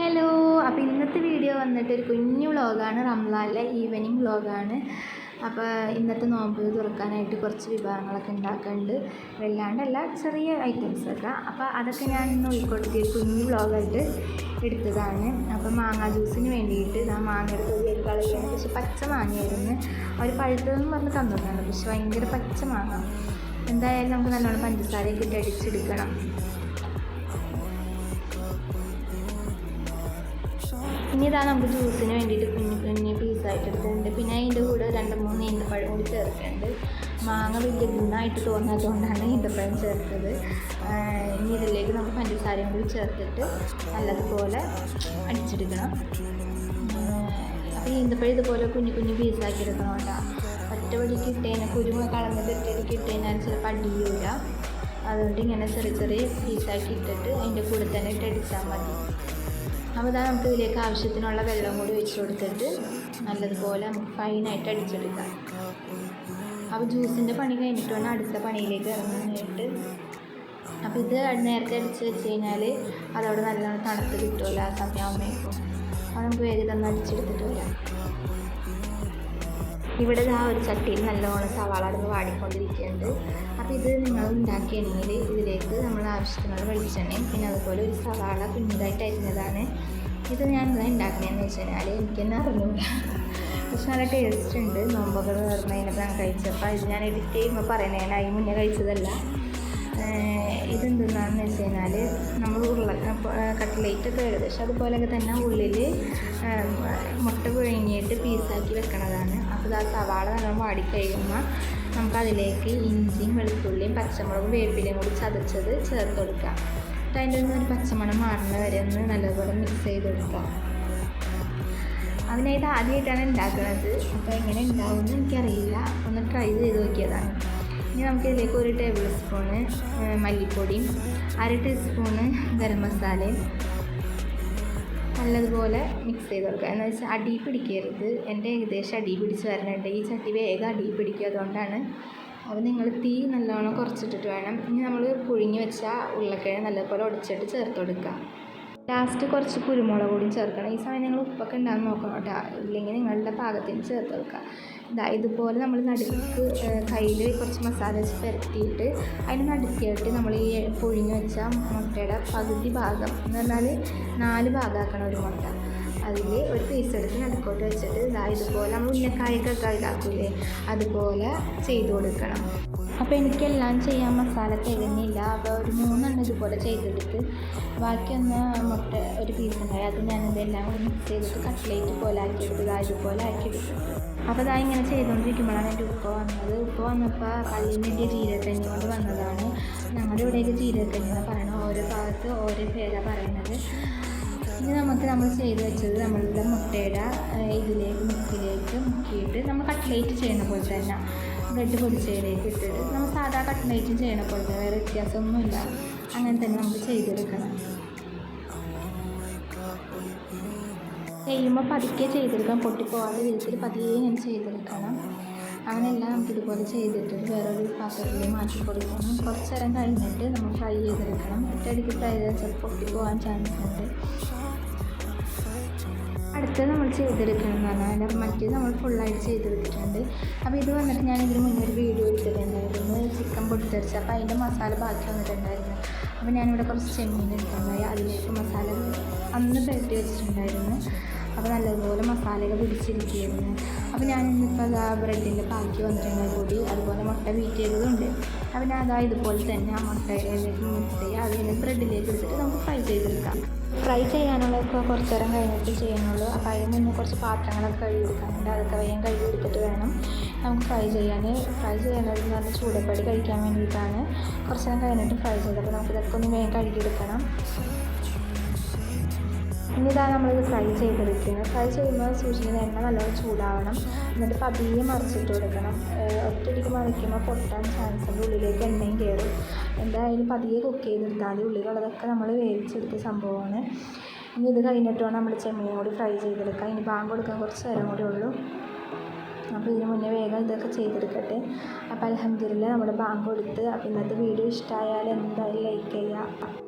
Hello, അപ്പോൾ ഇന്നത്തെ video വന്നിട്ട് ഒരു കുഞ്ഞു വ്ളോഗാണ്. റംസാനിലെ ഈവനിങ് വ്ളോഗാണ്. അപ്പോൾ ഇന്നത്തെ നോമ്പ് തുറക്കാനായിട്ട് കുറച്ച് വിഭവങ്ങളൊക്കെ ഉണ്ടാക്കുന്നുണ്ട്. വല്ലാണ്ടല്ല, ചെറിയ ഐറ്റംസൊക്കെ. അപ്പോൾ അതൊക്കെ ഞാൻ ഇന്ന് ഉൾപ്പെടുത്തിയ ഒരു കുഞ്ഞു വ്ളോഗായിട്ട് എടുത്തതാണ്. അപ്പോൾ മാങ്ങ ജ്യൂസിന് വേണ്ടിയിട്ട് ഞാൻ മാങ്ങ എടുത്ത് കളയാണ്. പക്ഷെ പച്ച മാങ്ങയായിരുന്നു. അവർ പഴുത്തതെന്ന് പറഞ്ഞ് തന്നിട്ടുണ്ട്, പക്ഷെ ഭയങ്കര പച്ച മാങ്ങ. എന്തായാലും നമുക്ക് നല്ലോണം പഞ്ചസാരയൊക്കെ ഇട്ട് അടിച്ചെടുക്കണം. ഇനി ഇതാ നമുക്ക് ജ്യൂസിന് വേണ്ടിയിട്ട് കുഞ്ഞു പീസായിട്ട് എടുക്കുന്നുണ്ട്. പിന്നെ അതിൻ്റെ കൂടെ 2-3 ഈന്തപ്പഴം കൂടി ചേർക്കുന്നുണ്ട്. മാങ്ങ വലിയ ഗുണമായിട്ട് തോന്നാത്തതുകൊണ്ടാണ് ഈന്തപ്പഴം ചേർത്തത്. ഇനി ഇതിലേക്ക് നമുക്ക് പഞ്ചസാരയും കൂടി ചേർത്തിട്ട് നല്ലതുപോലെ അടിച്ചെടുക്കണം. അപ്പോൾ ഈന്തപ്പഴം ഇതുപോലെ കുഞ്ഞു പീസാക്കി എടുക്കണം കേട്ടോ. ഒറ്റവടിക്ക് ഇട്ടതിന് കുരുമ കളഞ്ഞിട്ട് ഒറ്റവടിക്ക് ഇട്ടതിനാൽ ചിലപ്പോൾ അടിയൂല. അതുകൊണ്ട് ഇങ്ങനെ ചെറിയ പീസാക്കി ഇട്ടിട്ട് അതിൻ്റെ കൂടെ തന്നെ ഇട്ട് അടിച്ചാൽ മതി. അപ്പോൾ ഇതാ നമുക്ക് ഇതിലേക്ക് ആവശ്യത്തിനുള്ള വെള്ളം കൂടി ഒഴിച്ച് കൊടുത്തിട്ട് നല്ലതുപോലെ നമുക്ക് ഫൈനായിട്ട് അടിച്ചെടുക്കാം. അപ്പോൾ ജ്യൂസിൻ്റെ പണി കഴിഞ്ഞിട്ട് വേണം അടുത്ത പണിയിലേക്ക് ഇറങ്ങാനായിട്ട്. അപ്പോൾ ഇത് നേരത്തെ അടിച്ച് വെച്ച് കഴിഞ്ഞാൽ അതവിടെ നല്ലോണം തണുത്ത് കിട്ടുമല്ലോ ആ സമയമാകുമ്പോഴേക്കും. അപ്പോൾ നമുക്ക് വേഗം തന്നെ അടിച്ചെടുത്തിട്ട് വരാം. ഇവിടെ ആ ഒരു ചട്ടിയിൽ നല്ലോണം സവാള അടന്ന് വാടിക്കൊണ്ടിരിക്കുന്നുണ്ട്. അപ്പോൾ ഇത് നിങ്ങൾ ഉണ്ടാക്കിയാണെങ്കിൽ ഇതിലേക്ക് നമ്മൾ ആവശ്യത്തിനുള്ള വെളിച്ചെണ്ണയും പിന്നെ അതുപോലെ ഒരു സവാള കുഞ്ഞതായിട്ട് അരിഞ്ഞതാണ്. ഇത് ഞാൻ എന്താ ഉണ്ടാക്കണതെന്ന് വെച്ച് കഴിഞ്ഞാൽ എനിക്ക് തന്നെ അറിഞ്ഞൂല, പക്ഷെ നല്ല ടേസ്റ്റ് ഉണ്ട്. നോമ്പൊക്കെ തുറന്നതിനപ്പോൾ ഞാൻ കഴിച്ചപ്പോൾ ഇത് ഞാൻ എഡിറ്റ് ചെയ്യുമ്പോൾ പറയണേന് അതിന് മുന്നേ കഴിച്ചതല്ല. ഇതെന്തെന്നാണെന്ന് വെച്ച് കഴിഞ്ഞാൽ നമ്മൾ കട്ട്ലേറ്റൊക്കെ ഏകദേശം അതുപോലെയൊക്കെ തന്നെ ഉള്ളിൽ മുട്ട പുഴുങ്ങിയിട്ട് പീസാക്കി വെക്കണതാണ്. അപ്പോൾ ആ സവാള നല്ലോണം വാടിക്കഴിയുമ്പോൾ നമുക്കതിലേക്ക് ഇഞ്ചിയും വെളുത്തുള്ളിയും പച്ചമുളകും വേപ്പിലയും കൂടി ചതച്ചത് ചേർത്ത് കൊടുക്കാം. എന്നിട്ട് അതിൻ്റെ ഒരു പച്ചമണം മാറുന്ന വരെ ഒന്ന് നല്ലപോലെ മിക്സ് ചെയ്ത് കൊടുക്കാം. അതിനായിട്ട് ആദ്യമായിട്ടാണ് ഉണ്ടാക്കുന്നത്. അപ്പോൾ എങ്ങനെ ഉണ്ടാവുമെന്ന് എനിക്കറിയില്ല, ഒന്ന് ട്രൈ ചെയ്ത് നോക്കിയതാണ്. ഇനി നമുക്കിതിലേക്ക് 1 ടേബിൾ സ്പൂണ് മല്ലിപ്പൊടിയും 1/2 ടീസ്പൂണ് ഗരം മസാലയും നല്ലതുപോലെ മിക്സ് ചെയ്ത് കൊടുക്കുക. എന്ന് വെച്ചാൽ അടി പിടിക്കരുത്. എൻ്റെ ഏകദേശം അടി പിടിച്ച് വരണുണ്ട്. ഈ ചട്ടി വേഗം അടി പിടിക്കുക, അതുകൊണ്ടാണ്. അപ്പോൾ നിങ്ങൾ തീ നല്ലോണം കുറച്ചിട്ടിട്ട് വേണം. ഇനി നമ്മൾ പുഴുങ്ങി വെച്ച ഉരുളക്കിഴങ്ങ് നല്ലതുപോലെ ഉടച്ചിട്ട് ചേർത്ത് കൊടുക്കുക. ലാസ്റ്റ് കുറച്ച് കുരുമുളക് കൂടി ചേർക്കണം. ഈ സമയം നിങ്ങൾ ഉപ്പൊക്കെ ഉണ്ടാകുന്ന നോക്കണം കേട്ടോ, ഇല്ലെങ്കിൽ നിങ്ങളുടെ പാകത്തിന് ചേർത്ത് വെക്കുക. ഇതുപോലെ നമ്മൾ നടുക്ക് കയ്യിൽ കുറച്ച് മസാല വെച്ച് പുരട്ടിയിട്ട് അതിന് നടുക്കിയിട്ട് നമ്മൾ ഈ പുഴുങ്ങി വെച്ച മുട്ടയുടെ പകുതി ഭാഗം എന്ന് പറഞ്ഞാൽ 4 ഭാഗമാക്കണം ഒരു മുട്ട. അതിൽ ഒരു പീസ് എടുത്ത് നടുക്കോട്ട് വെച്ചിട്ട് ഇതുപോലെ നമ്മൾ ഉന്നക്കായൊക്കെ ഇതാക്കൂലേ അതുപോലെ ചെയ്ത് കൊടുക്കണം. അപ്പോൾ എനിക്കെല്ലാം ചെയ്യാൻ മസാല തികഞ്ഞില്ല. അപ്പോൾ ഒരു 3 എണ്ണം ഇതുപോലെ ചെയ്തെടുത്ത് ബാക്കിയൊന്ന് മുട്ട ഒരു പീസ് ഉണ്ടായി, അത് ഞാനിതെല്ലാം കൂടി മിക്സ് ചെയ്തിട്ട് കട്ട്ലേറ്റ് പോലെ ആക്കിയെടുത്ത് ഇതുപോലെ ആക്കിയെടുത്തു. അപ്പോൾ ഇങ്ങനെ ചെയ്തുകൊണ്ടിരിക്കുമ്പോഴാണ് എൻ്റെ ഉപ്പ വന്നത്. ഉപ്പ വന്നപ്പോൾ പള്ളിയിൽ നിന്ന് ജീരകക്കഞ്ഞി കൊണ്ട് വന്നതാണ്. ഞങ്ങളുടെ ഇവിടെയൊക്കെ ജീരകക്കഞ്ഞി എന്ന് പറയണം, ഓരോ ഭാഗത്ത് ഓരോ പേരാണ് പറയുന്നത്. ഇനി നമ്മൾ ചെയ്ത് വെച്ചത് നമ്മളുടെ മുട്ടയുടെ മിക്സിലേക്ക് മുക്കിയിട്ട് നമ്മൾ കട്ട്ലേറ്റ് ചെയ്യുന്ന പോലെ തന്നെ ബ്രെഡ് പൊടിച്ചതിലേക്ക് ഇട്ടിട്ട് നമ്മൾ സാധാ കട്ട്ലേറ്റ് ചെയ്യണ പോലെ തന്നെ, വേറെ വ്യത്യാസമൊന്നുമില്ല. അങ്ങനെ തന്നെ നമുക്ക് ചെയ്തെടുക്കണം. ചെയ്യുമ്പോൾ പതുക്കെ ചെയ്തെടുക്കണം, പൊട്ടിപ്പോവാതെ വിധത്തിൽ പതിയെ ഇങ്ങനെ ചെയ്തെടുക്കണം. അങ്ങനെയെല്ലാം നമുക്കിതുപോലെ ചെയ്തിട്ട് വേറൊരു പാത്രത്തിൽ മാറ്റി കൊടുക്കണം. കുറച്ച് നേരം കഴിഞ്ഞിട്ട് നമ്മൾ ഫ്രൈ ചെയ്തെടുക്കണം. ഒറ്റയടിക്ക് ഫ്രൈ ചെയ്താൽ ചിലപ്പോൾ പൊട്ടിപ്പോകാൻ ചാൻസ് ഉണ്ട്. അടുത്തത് നമ്മൾ ചെയ്തെടുക്കണം എന്ന് പറഞ്ഞാൽ മറ്റേത് നമ്മൾ ഫുള്ളായിട്ട് ചെയ്തെടുത്തിട്ടുണ്ട്. അപ്പോൾ ഇത് വന്നിട്ട് ഞാൻ ഇതിന് മുന്നേ ഒരു വീഡിയോ എടുത്തിട്ടുണ്ടായിരുന്നു, ചിക്കൻ പൊട്ടിത്തെറിച്ച്. അപ്പോൾ അതിൻ്റെ മസാല ബാക്കി വന്നിട്ടുണ്ടായിരുന്നു. അപ്പോൾ ഞാനിവിടെ കുറച്ച് ചെമ്മീൻ എടുത്തിട്ടുണ്ടായി, അതിലേക്ക് മസാല അന്ന് പുരട്ടി വെച്ചിട്ടുണ്ടായിരുന്നു. അപ്പോൾ നല്ലതുപോലെ മസാലയൊക്കെ പിടിച്ചിരിക്കുകയായിരുന്നു. അപ്പോൾ ഞാനിന്നിപ്പോൾ ബ്രെഡിൻ്റെ ബാക്കി വന്നിട്ടുണ്ടെങ്കിൽ കൂടി അതുപോലെ മുട്ട ബീറ്റ് ചെയ്തതുണ്ട്. അപ്പോൾ ഞാൻ ഇതുപോലെ തന്നെ ആ മുട്ടയിലേക്ക് മിക്സ് ചെയ്യുക, അതിന് ബ്രെഡിലേക്ക് എടുത്തിട്ട് നമുക്ക് ഫ്രൈ ചെയ്തെടുക്കാം. ഫ്രൈ ചെയ്യാനുള്ളതൊക്കെ കുറച്ച് നേരം കഴിഞ്ഞിട്ട് ചെയ്യാനുള്ളൂ. അപ്പോൾ അതിന് മുന്നേ കുറച്ച് പാത്രങ്ങളൊക്കെ കഴുകിയെടുക്കാനുണ്ട്, അതൊക്കെ വേഗം കഴുകിയെടുത്തിട്ട് വേണം നമുക്ക് ഫ്രൈ ചെയ്യാനുള്ളത് എന്ന് പറഞ്ഞാൽ ചൂടപ്പടി കഴിക്കാൻ വേണ്ടിയിട്ടാണ്. കുറച്ച് നേരം കഴിഞ്ഞിട്ട് ഫ്രൈ ചെയ്തത്. അപ്പോൾ നമുക്കിതൊക്കെ ഒന്ന് വേഗം കഴുകിയെടുക്കണം. ഇനി നമ്മളിത് ഫ്രൈ ചെയ്തെടുക്കുന്നത്. ഫ്രൈ ചെയ്യുമ്പോൾ സൂക്ഷിക്കുന്ന എണ്ണ നല്ലോണം ചൂടാവണം. എന്നിട്ട് പതിയെ മറിച്ചിട്ട് കൊടുക്കണം. ഒറ്റയടിക്ക് മറിക്കുമ്പോൾ പൊട്ടാൻ ചാൻസ് ഉണ്ട്, ഉള്ളിലേക്ക് എണ്ണയും കയറും. എന്തായാലും പതിയെ കുക്ക് ചെയ്തെടുത്താൽ മതി. ഉള്ളിലുള്ളതൊക്കെ നമ്മൾ വേവിച്ചെടുത്ത സംഭവമാണ്. ഇനി ഇത് കഴിഞ്ഞിട്ട് വേണം നമ്മൾ ചെമ്മീൻ കൂടി ഫ്രൈ ചെയ്തെടുക്കാം. ഇനി ബാങ്ക് കൊടുക്കാൻ കുറച്ച് നേരം കൂടി ഉള്ളൂ. അപ്പോൾ ഇതിന് മുന്നേ വേഗം ഇതൊക്കെ ചെയ്തെടുക്കട്ടെ. അപ്പോൾ അൽഹംദുലില്ലാഹ് നമ്മുടെ ബാങ്ക് കൊടുത്ത്. അപ്പോൾ ഇന്നത്തെ വീഡിയോ ഇഷ്ടമായാൽ എന്തായാലും ലൈക്ക് ചെയ്യുക.